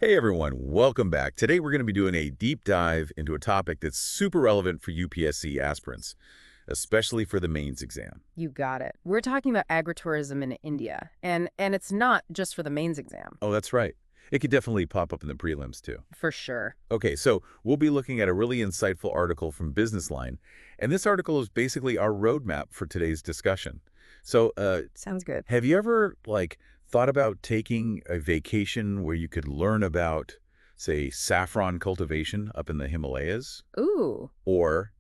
Hey everyone, welcome back. Today we're going to be doing a deep dive into a topic that's super relevant for UPSC aspirants, especially for the mains exam. You got it. We're talking about agritourism in India, and it's not just for the mains exam. Oh, that's right. It could definitely pop up in the prelims too. For sure. Okay, so we'll be looking at a really insightful article from Business Line, and this article is basically our roadmap for today's discussion. So, Sounds good. have you ever, thought about taking a vacation where you could learn about, say, saffron cultivation up in the Himalayas? Ooh. Or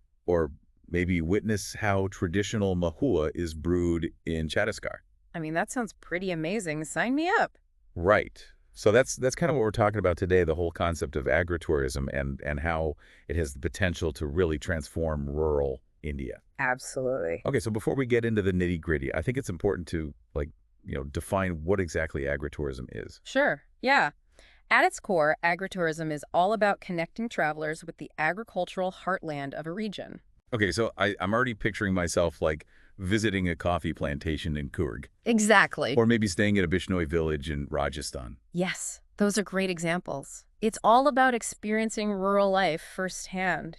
maybe witness how traditional mahua is brewed in Chhattisgarh? I mean, that sounds pretty amazing. Sign me up. Right. So that's kind of what we're talking about today, the whole concept of agritourism and how it has the potential to really transform rural India. Absolutely. Okay, so before we get into the nitty-gritty, I think it's important to, define what exactly agritourism is. Sure. Yeah. At its core, agritourism is all about connecting travelers with the agricultural heartland of a region. Okay, so I'm already picturing myself, visiting a coffee plantation in Coorg, Exactly. or maybe staying at a Bishnoi village in Rajasthan. Yes, those are great examples. It's all about experiencing rural life firsthand,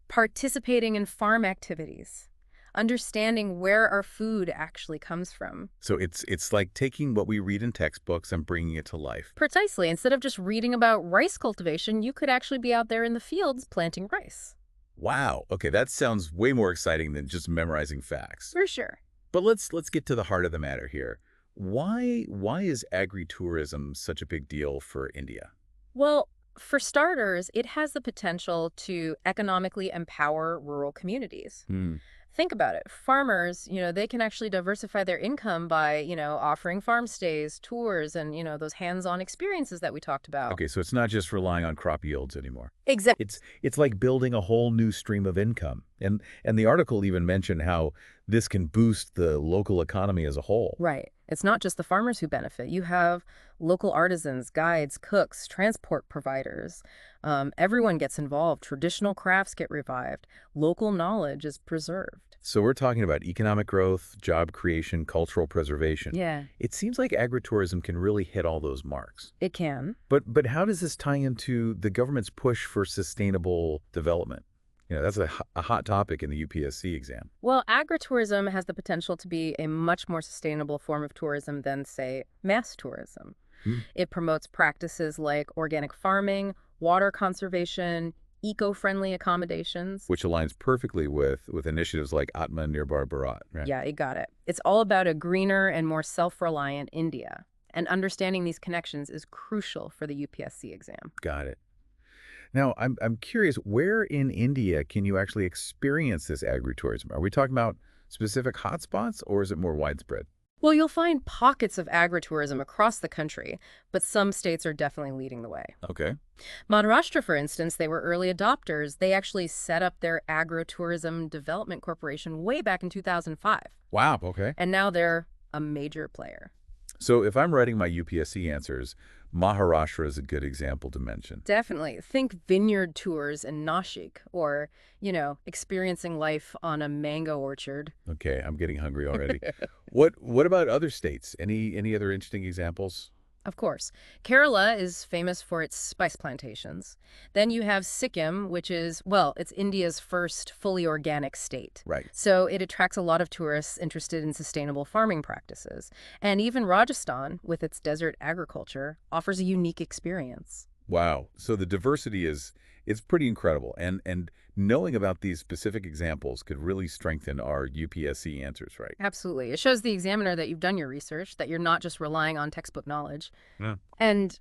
participating in farm activities, understanding where our food actually comes from. So it's like taking what we read in textbooks and bringing it to life. Precisely. Instead of just reading about rice cultivation, you could actually be out there in the fields planting rice. Wow. Okay, that sounds way more exciting than just memorizing facts. For sure. But let's get to the heart of the matter here. Why is agritourism such a big deal for India? Well, for starters, it has the potential to economically empower rural communities. Hmm. Think about it. Farmers, they can actually diversify their income by, offering farm stays, tours, and, those hands-on experiences that we talked about. Okay, so it's not just relying on crop yields anymore. Exactly. It's like building a whole new stream of income. And the article even mentioned how this can boost the local economy as a whole. Right. It's not just the farmers who benefit. You have local artisans, guides, cooks, transport providers. Everyone gets involved. Traditional crafts get revived. Local knowledge is preserved. So we're talking about economic growth, job creation, cultural preservation. Yeah, It seems like agritourism can really hit all those marks. it can. But how does this tie into the government's push for sustainable development? That's a hot topic in the UPSC exam. Well, agritourism has the potential to be a much more sustainable form of tourism than, say, mass tourism. Hmm. It promotes practices like organic farming, water conservation, eco-friendly accommodations. Which aligns perfectly with initiatives like Atma Nirbhar Bharat, right? Yeah, you got it. It's all about a greener and more self-reliant India. And understanding these connections is crucial for the UPSC exam. Got it. Now, I'm curious, where in India can you actually experience this agritourism? Are we talking about specific hotspots, or is it more widespread? Well, you'll find pockets of agritourism across the country, but some states are definitely leading the way. Okay. Maharashtra, for instance, they were early adopters. They actually set up their Agritourism Development Corporation way back in 2005, Wow, okay. and now they're a major player. So if I'm writing my UPSC answers, Maharashtra is a good example to mention. Definitely. Think vineyard tours in Nashik or, experiencing life on a mango orchard. Okay, I'm getting hungry already. What about other states? Any other interesting examples? Of course. Kerala is famous for its spice plantations. Then you have Sikkim, which is, well, it's India's first fully organic state. Right. So it attracts a lot of tourists interested in sustainable farming practices. And even Rajasthan, with its desert agriculture, offers a unique experience. Wow. So the diversity it's pretty incredible. And knowing about these specific examples could really strengthen our UPSC answers, right? Absolutely. It shows the examiner that you've done your research, that you're not just relying on textbook knowledge. Yeah. And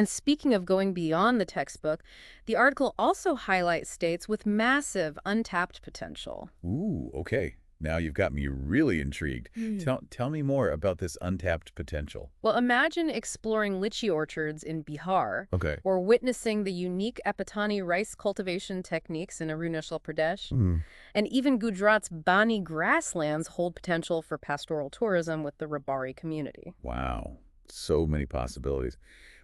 speaking of going beyond the textbook, the article also highlights states with massive untapped potential. Ooh, okay. Now you've got me really intrigued. Tell me more about this untapped potential. Well, imagine exploring lychee orchards in Bihar Okay. or witnessing the unique Epatani rice cultivation techniques in Arunachal Pradesh. And even Gujarat's Bani grasslands hold potential for pastoral tourism with the Rabari community. Wow. So many possibilities.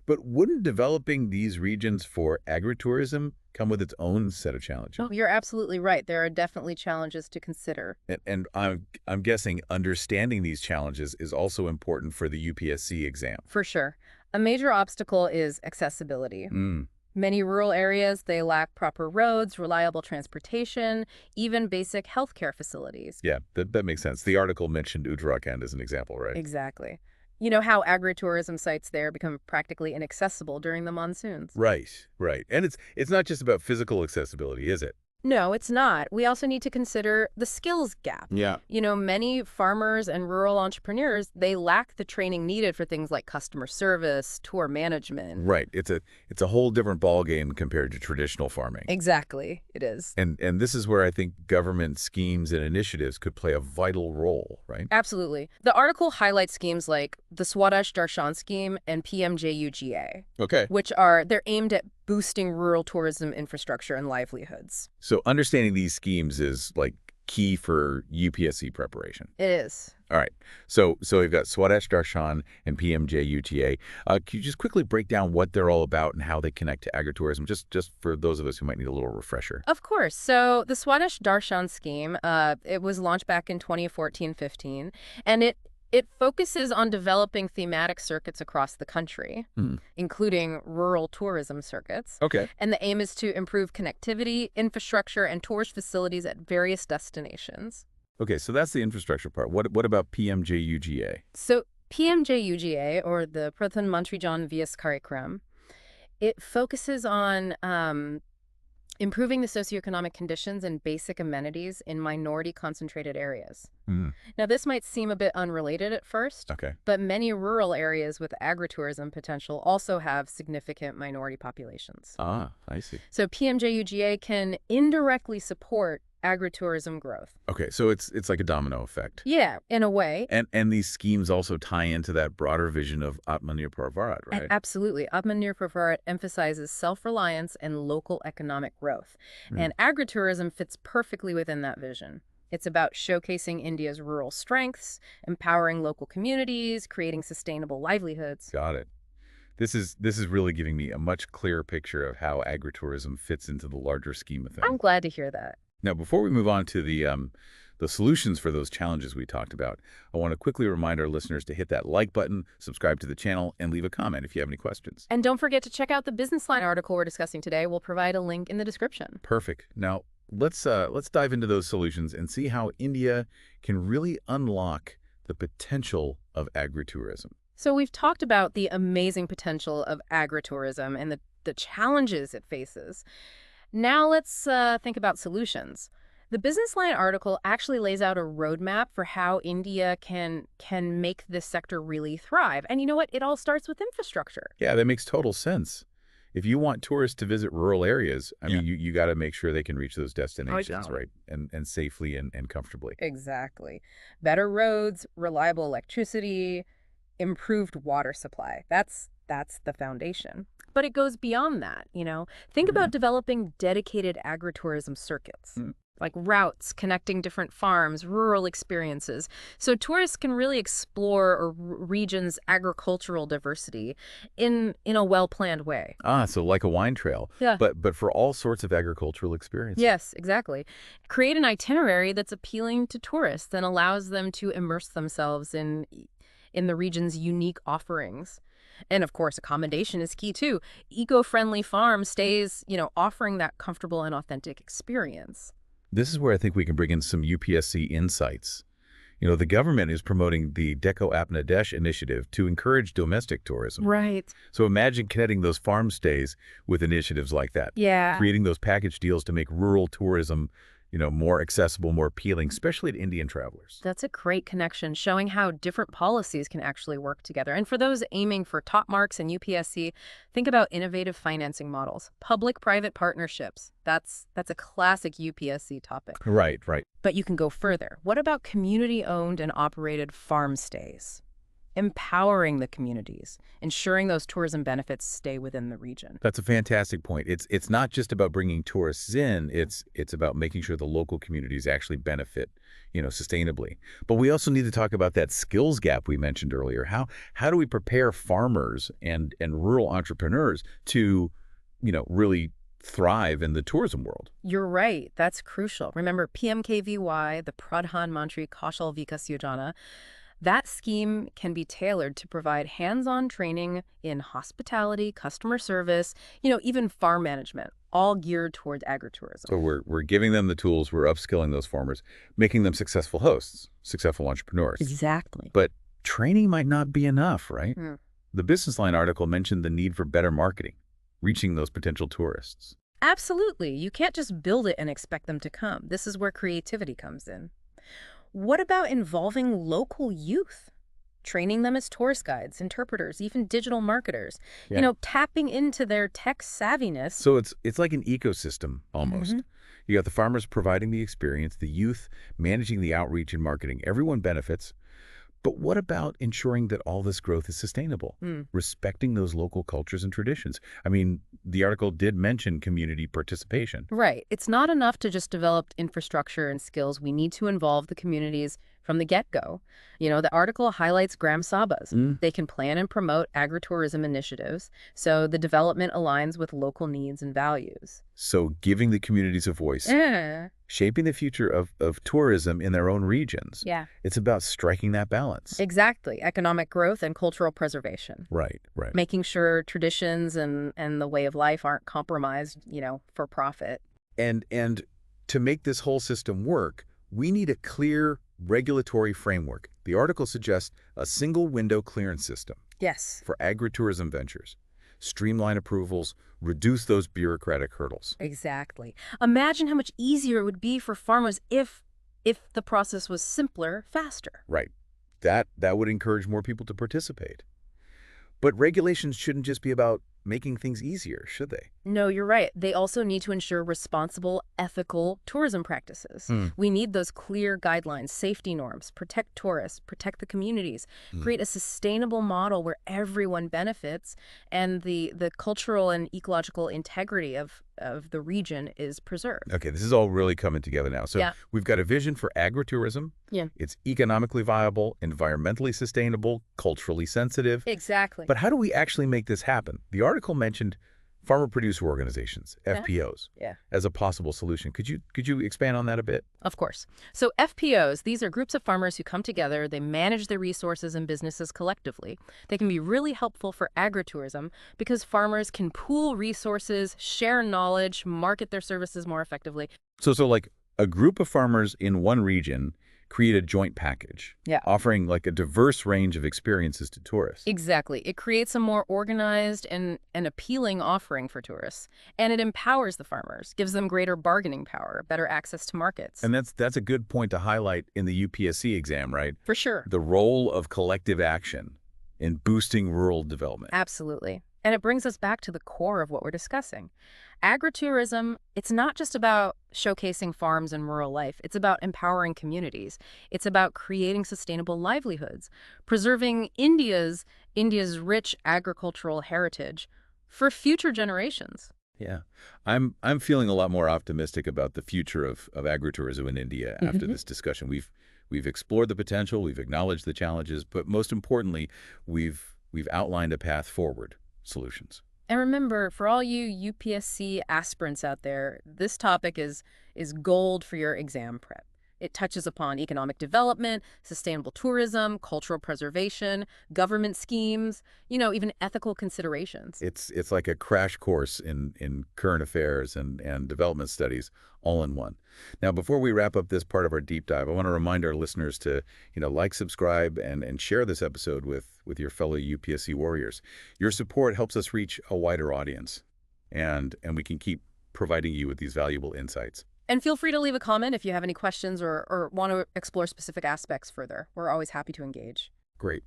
But wouldn't developing these regions for agritourism come with its own set of challenges? Oh, you're absolutely right. There are definitely challenges to consider. And I'm guessing understanding these challenges is also important for the UPSC exam. For sure. A major obstacle is accessibility. Mm. Many rural areas, they lack proper roads, reliable transportation, even basic healthcare facilities. Yeah, that makes sense. The article mentioned Uttarakhand as an example, right? Exactly. You know how agritourism sites there become practically inaccessible during the monsoons? Right, right. And it's not just about physical accessibility, is it? No, it's not. We also need to consider the skills gap. Yeah. Many farmers and rural entrepreneurs, they lack the training needed for things like customer service, tour management. Right. It's a whole different ballgame compared to traditional farming. Exactly, it is. And this is where I think government schemes and initiatives could play a vital role, right? Absolutely. The article highlights schemes like the Swadesh Darshan Scheme and PMJUGA, Okay. they're aimed at boosting rural tourism infrastructure and livelihoods. So understanding these schemes is like key for UPSC preparation. It is. All right. So we've got Swadesh Darshan and PMJUTA. Can you just quickly break down what they're all about and how they connect to agritourism, just for those of us who might need a little refresher? Of course. So the Swadesh Darshan Scheme, it was launched back in 2014-15, and it focuses on developing thematic circuits across the country, including rural tourism circuits. Okay. And the aim is to improve connectivity, infrastructure, and tourist facilities at various destinations. Okay, so that's the infrastructure part. What about PMJUGA? So PMJUGA, or the Pradhan Mantri Jan Vyas कार्यक्रम, it focuses on improving the socioeconomic conditions and basic amenities in minority-concentrated areas. Now, this might seem a bit unrelated at first, Okay. but many rural areas with agritourism potential also have significant minority populations. Ah, I see. So PMJUGA can indirectly support agritourism growth. Okay, so it's like a domino effect. Yeah, in a way. And these schemes also tie into that broader vision of Atmanirbhar Bharat, right? And absolutely. Atmanirbhar Bharat emphasizes self-reliance and local economic growth. And agritourism fits perfectly within that vision. It's about showcasing India's rural strengths, empowering local communities, creating sustainable livelihoods. Got it. This is really giving me a much clearer picture of how agritourism fits into the larger scheme of things. I'm glad to hear that. Now, before we move on to the solutions for those challenges we talked about, I want to quickly remind our listeners to hit that like button, subscribe to the channel, and leave a comment if you have any questions. And don't forget to check out the Business Line article we're discussing today. We'll provide a link in the description. Perfect. Now, let's dive into those solutions and see how India can really unlock the potential of agritourism. So we've talked about the amazing potential of agritourism and the challenges it faces. Now let's think about solutions. The Business Line article actually lays out a roadmap for how India can make this sector really thrive. And you know what? It all starts with infrastructure. Yeah, that makes total sense. If you want tourists to visit rural areas, I mean, you got to make sure they can reach those destinations, right? And safely and comfortably. Exactly. Better roads, reliable electricity, improved water supply. That's the foundation. But it goes beyond that, Think about developing dedicated agritourism circuits, like routes connecting different farms, rural experiences, so tourists can really explore a region's agricultural diversity in a well-planned way. Ah, so like a wine trail. Yeah. But for all sorts of agricultural experiences. Yes, exactly. Create an itinerary that's appealing to tourists and allows them to immerse themselves in the region's unique offerings. And of course, accommodation is key too. Eco-friendly farm stays, offering that comfortable and authentic experience. This is where I think we can bring in some UPSC insights. The government is promoting the Deco Apna Desh initiative to encourage domestic tourism. Right. So imagine connecting those farm stays with initiatives like that. Yeah. Creating those package deals to make rural tourism, more accessible, more appealing, especially to Indian travelers. That's a great connection, showing how different policies can actually work together. And for those aiming for top marks in UPSC, think about innovative financing models, public-private partnerships. That's a classic UPSC topic. Right. But you can go further. What about community-owned and operated farm stays? Empowering the communities, ensuring those tourism benefits stay within the region. That's a fantastic point. It's not just about bringing tourists in, it's about making sure the local communities actually benefit, sustainably. But we also need to talk about that skills gap we mentioned earlier. How do we prepare farmers and rural entrepreneurs to, really thrive in the tourism world? You're right. That's crucial. Remember, PMKVY, the Pradhan Mantri Kaushal Vikas Yojana, That scheme can be tailored to provide hands-on training in hospitality, customer service, even farm management, all geared toward agritourism. So we're giving them the tools, we're upskilling those farmers, making them successful hosts, successful entrepreneurs. Exactly. But training might not be enough, right? Mm. The Business Line article mentioned the need for better marketing, reaching those potential tourists. Absolutely. You can't just build it and expect them to come. This is where creativity comes in. What about involving local youth? Training them as tourist guides, interpreters, even digital marketers. Yeah. Tapping into their tech savviness. So it's like an ecosystem, almost. Mhm. You got the farmers providing the experience, the youth managing the outreach and marketing. Everyone benefits. But what about ensuring that all this growth is sustainable, respecting those local cultures and traditions? I mean, the article did mention community participation. Right. It's not enough to just develop infrastructure and skills. We need to involve the communities from the get-go. The article highlights Gram Sabas. They can plan and promote agritourism initiatives, so the development aligns with local needs and values. So giving the communities a voice, Yeah. shaping the future of tourism in their own regions. Yeah. It's about striking that balance. Exactly. Economic growth and cultural preservation. Right. Making sure traditions and the way of life aren't compromised, for profit. And to make this whole system work, we need a clear regulatory framework. The article suggests a single window clearance system Yes. for agritourism ventures. Streamline approvals, reduce those bureaucratic hurdles. Exactly. Imagine how much easier it would be for farmers if the process was simpler, faster. Right. That would encourage more people to participate. But regulations shouldn't just be about making things easier, should they? No, you're right. They also need to ensure responsible, ethical tourism practices. We need those clear guidelines, safety norms, protect tourists, protect the communities, create a sustainable model where everyone benefits and the cultural and ecological integrity of the region is preserved. Okay, this is all really coming together now. So Yeah. we've got a vision for agritourism. Yeah. It's economically viable, environmentally sustainable, culturally sensitive. Exactly. But how do we actually make this happen? The article mentioned farmer producer organizations, Yeah. FPOs, Yeah. as a possible solution. Could you expand on that a bit? Of course. So FPOs, these are groups of farmers who come together, they manage their resources and businesses collectively. They can be really helpful for agritourism because farmers can pool resources, share knowledge, market their services more effectively. So like a group of farmers in one region create a joint package, Yeah. offering like a diverse range of experiences to tourists. Exactly. It creates a more organized and appealing offering for tourists. And it empowers the farmers, gives them greater bargaining power, better access to markets. And that's a good point to highlight in the UPSC exam, right? For sure. The role of collective action in boosting rural development. Absolutely. And it brings us back to the core of what we're discussing. Agritourism, it's not just about showcasing farms and rural life. It's about empowering communities. It's about creating sustainable livelihoods, preserving India's rich agricultural heritage for future generations. Yeah. I'm feeling a lot more optimistic about the future of agritourism in India after this discussion. We've explored the potential, we've acknowledged the challenges, but most importantly, we've outlined a path forward, solutions. And remember, for all you UPSC aspirants out there, this topic is gold for your exam prep. It touches upon economic development, sustainable tourism, cultural preservation, government schemes, even ethical considerations. It's like a crash course in current affairs and development studies all in one. Now, before we wrap up this part of our deep dive, I want to remind our listeners to, like, subscribe, and share this episode with your fellow UPSC warriors. Your support helps us reach a wider audience, and we can keep providing you with these valuable insights. And feel free to leave a comment if you have any questions or want to explore specific aspects further. We're always happy to engage. Great.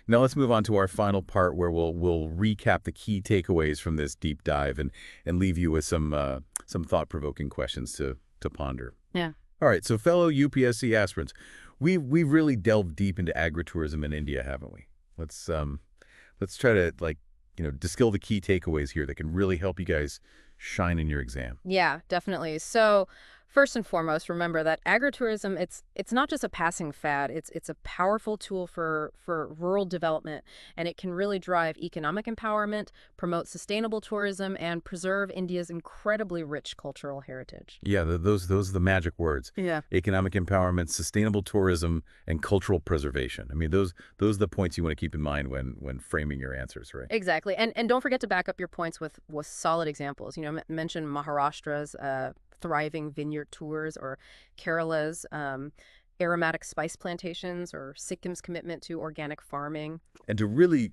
Now let's move on to our final part where we'll recap the key takeaways from this deep dive and leave you with some thought-provoking questions to ponder. Yeah. All right, so fellow UPSC aspirants, we've really delved deep into agritourism in India, haven't we? Let's try to distill the key takeaways here that can really help you guys shine in your exam. Yeah, definitely. So First and foremost, remember that agritourism, it's not just a passing fad. It's a powerful tool for rural development, and it can really drive economic empowerment, promote sustainable tourism, and preserve India's incredibly rich cultural heritage. Yeah, those are the magic words. Yeah. Economic empowerment, sustainable tourism, and cultural preservation. I mean, those are the points you want to keep in mind when framing your answers, right? Exactly. And don't forget to back up your points with solid examples. Mention Maharashtra's thriving vineyard tours, or Kerala's aromatic spice plantations, or Sikkim's commitment to organic farming. And to really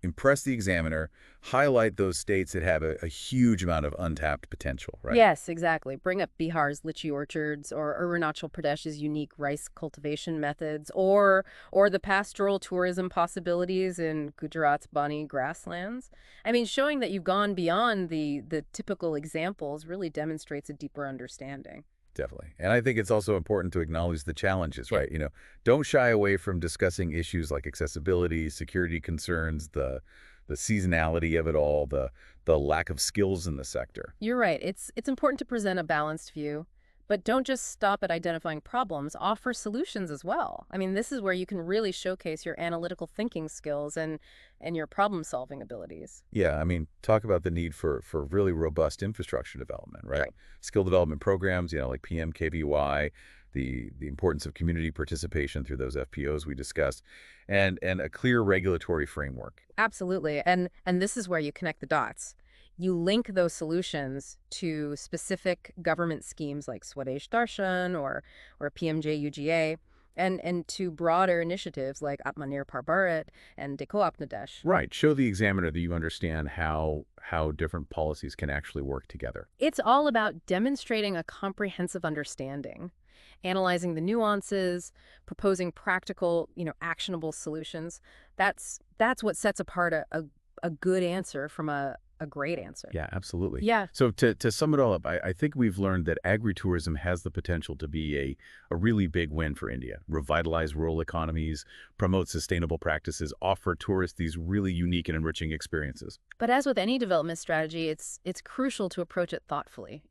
impress the examiner, highlight those states that have a huge amount of untapped potential, right? Yes, exactly. Bring up Bihar's lychee orchards, or Arunachal Pradesh's unique rice cultivation methods, or the pastoral tourism possibilities in Gujarat's Bani grasslands. I mean, showing that you've gone beyond the typical examples really demonstrates a deeper understanding. Definitely. And I think it's also important to acknowledge the challenges, Yeah. right? Don't shy away from discussing issues like accessibility, security concerns, the seasonality of it all, the lack of skills in the sector. You're right. It's important to present a balanced view, but don't just stop at identifying problems, offer solutions as well. I mean, this is where you can really showcase your analytical thinking skills and your problem-solving abilities. Yeah, I mean, talk about the need for really robust infrastructure development, right? Right. Skill development programs, like PMKVY, the importance of community participation through those FPOs we discussed, and a clear regulatory framework. Absolutely. And this is where you connect the dots. You link those solutions to specific government schemes like Swadesh Darshan or PMJ-UGA, and to broader initiatives like Atmanirbhar Bharat and Dekho Apna Desh. Right. Show the examiner that you understand how different policies can actually work together. It's all about demonstrating a comprehensive understanding, analyzing the nuances, proposing practical, actionable solutions. That's what sets apart a good answer from a great answer. Yeah, absolutely. Yeah. So to sum it all up, I think we've learned that agritourism has the potential to be a really big win for India. Revitalize rural economies, promote sustainable practices, offer tourists these really unique and enriching experiences. But as with any development strategy, it's crucial to approach it thoughtfully.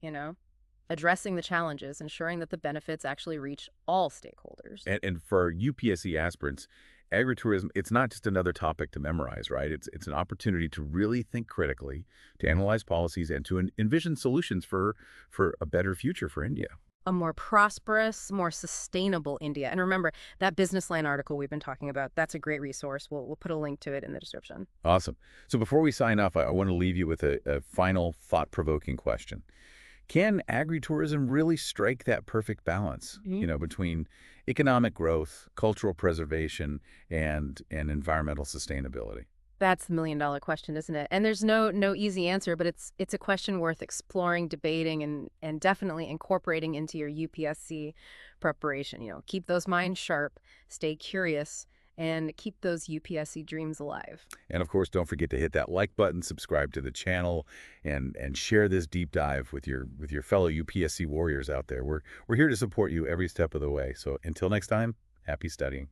Addressing the challenges, ensuring that the benefits actually reach all stakeholders. And for UPSC aspirants, agritourism, it's not just another topic to memorize, right? It's an opportunity to really think critically, to analyze policies, and to envision solutions for a better future for India. A more prosperous, more sustainable India. And remember, that Business Line article we've been talking about, that's a great resource. We'll put a link to it in the description. Awesome. So before we sign off, I want to leave you with a final thought-provoking question. Can agritourism really strike that perfect balance, between economic growth, cultural preservation, and environmental sustainability? That's the million-dollar question, isn't it? And there's no easy answer, but it's a question worth exploring, debating, and definitely incorporating into your UPSC preparation. Keep those minds sharp, stay curious, and keep those UPSC dreams alive. And of course, don't forget to hit that like button, subscribe to the channel, and share this deep dive with your fellow UPSC warriors out there. We're here to support you every step of the way. So until next time, happy studying.